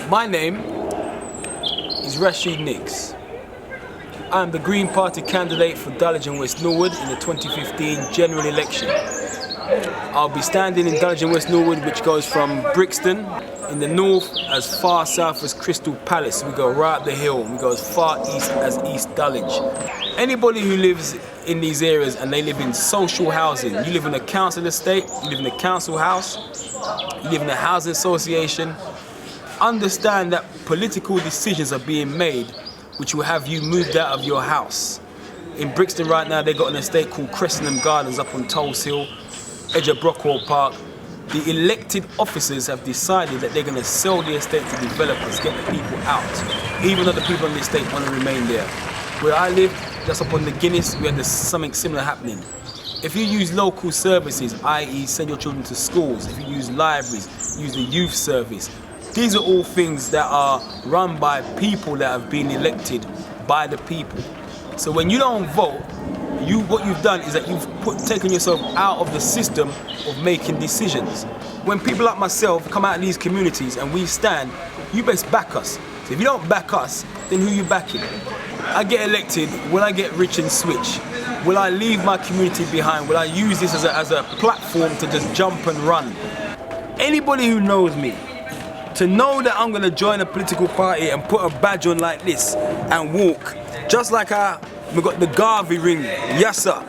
My name is Rashid Nix. I am the Green Party candidate for Dulwich West Norwood in the 2015 general election. I'll be standing in Dulwich West Norwood, which goes from Brixton in the north as far south as Crystal Palace. We go right up the hill, we go as far east as East Dulwich. Anybody who lives in these areas and they live in social housing, you live in a council estate, you live in a council house, you live in a housing association, understand that political decisions are being made which will have you moved out of your house. In Brixton right now, they've got an estate called Cressenham Gardens up on Tulse Hill, edge of Blockworkout Park. The elected officers have decided that they're going to sell the estate to developers, get the people out, even though the people on the estate want to remain there. Where I live, just up on the Guinness, we had something similar happening. If you use local services, i.e. send your children to schools, if you use libraries, use the youth service, these are all things that are run by people that have been elected by the people. So when you don't vote, what you've done is that you've taken yourself out of the system of making decisions. When people like myself come out of these communities and we stand, you best back us. So if you don't back us, then who you backing? I get elected, will I get rich and switch? Will I leave my community behind? Will I use this as a platform to just jump and run? Anybody who knows me, to know that I'm going to join a political party and put a badge on like this and walk, just like how we got the Garvey ring, yes sir.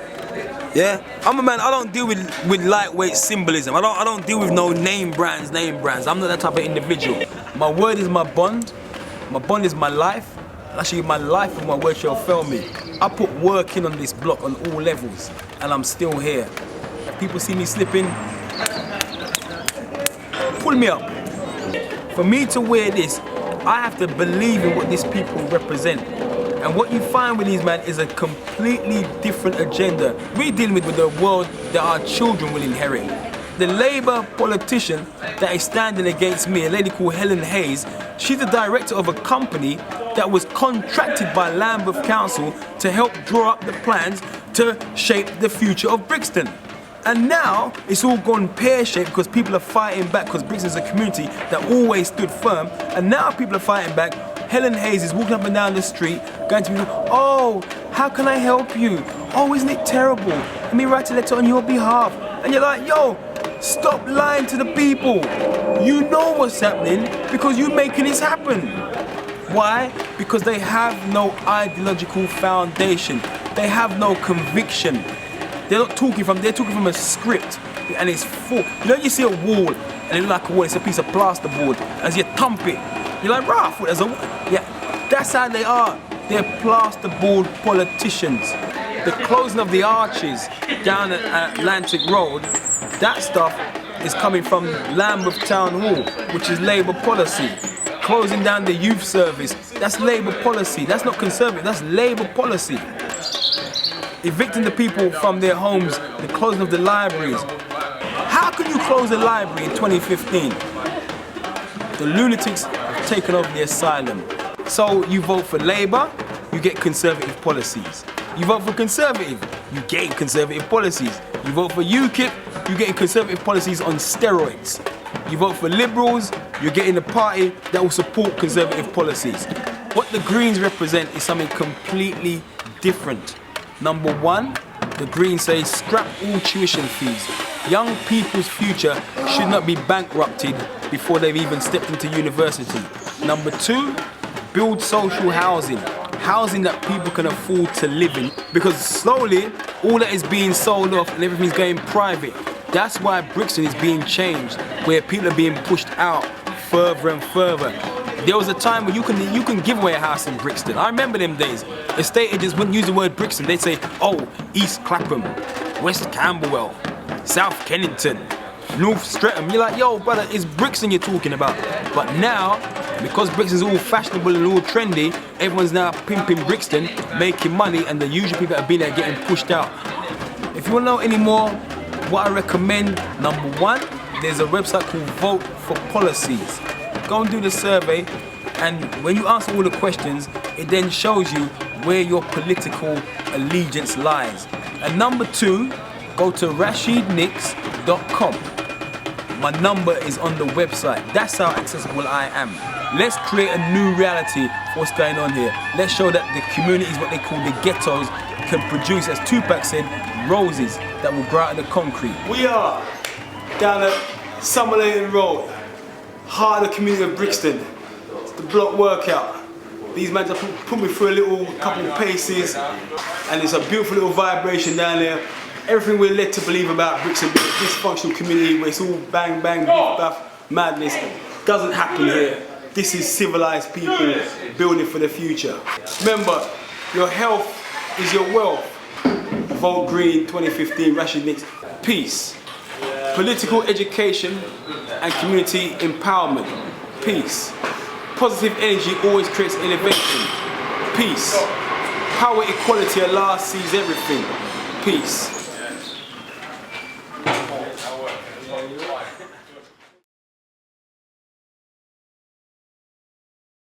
Yeah, I'm a man, I don't deal with lightweight symbolism. I don't deal with no name brands. I'm not that type of individual. My word is my bond is my life. Actually, my life and my word shall fail me. I put work in on this block on all levels, and I'm still here. If people see me slipping, pull me up. For me to wear this, I have to believe in what these people represent. And what you find with these men is a completely different agenda. We're dealing with the world that our children will inherit. The Labour politician that is standing against me, a lady called Helen Hayes, she's the director of a company that was contracted by Lambeth Council to help draw up the plans to shape the future of Brixton. And now it's all gone pear-shaped because people are fighting back, because Brixton is a community that always stood firm, and now people are fighting back. Helen Hayes is walking up and down the street going to people, oh, how can I help you? Oh, isn't it terrible? Let me write a letter on your behalf. And you're like, yo, stop lying to the people. You know what's happening because you're making this happen. Why? Because they have no ideological foundation. They have no conviction. They're talking from a script, and it's full. You know, you see a wall and it looks like a wall, it's a piece of plasterboard. As you thump it, you're like, rah, there's a wall. Yeah, that's how they are. They're plasterboard politicians. The closing of the arches down at Atlantic Road, that stuff is coming from Lambeth Town Hall, which is Labour policy. Closing down the youth service, that's Labour policy. That's not Conservative, that's Labour policy. Evicting the people from their homes, the closing of the libraries. How can you close a library in 2015? The lunatics have taken over the asylum. So you vote for Labour, you get Conservative policies. You vote for Conservative, you get Conservative policies. You vote for UKIP, you're getting Conservative policies on steroids. You vote for Liberals, you're getting a party that will support Conservative policies. What the Greens represent is something completely different. Number one, the Greens say scrap all tuition fees. Young people's future should not be bankrupted before they've even stepped into university. Number two, build social housing. Housing that people can afford to live in. Because slowly, all that is being sold off and everything's going private. That's why Brixton is being changed, where people are being pushed out further and further. There was a time when you can give away a house in Brixton. I remember them days. Estate agents wouldn't use the word Brixton. They'd say, oh, East Clapham, West Camberwell, South Kennington, North Streatham. You're like, yo, brother, it's Brixton you're talking about. But now, because Brixton's all fashionable and all trendy, everyone's now pimping Brixton, making money, and the usual people that have been there getting pushed out. If you want to know any more, what I recommend, number one, there's a website called Vote for Policies. Go and do the survey, and when you answer all the questions, it then shows you where your political allegiance lies. And number two, go to rashidnix.com. My number is on the website. That's how accessible I am. Let's create a new reality for what's going on here. Let's show that the communities, what they call the ghettos, can produce, as Tupac said, roses that will grow out of the concrete. We are down at Summerlane Road, heart of the community of Brixton. It's the block workout. These men have put me through a little couple of paces, and it's a beautiful little vibration down there. Everything we're led to believe about Brixton, this dysfunctional community where it's all bang, bang, biff, baff, madness, doesn't happen here. This is civilized people building for the future. Remember, your health is your wealth. Vote Green 2015, Rashid Nix. Peace. Political education and community empowerment. Peace. Positive energy always creates innovation. Peace. Power, equality, Allah sees everything. Peace.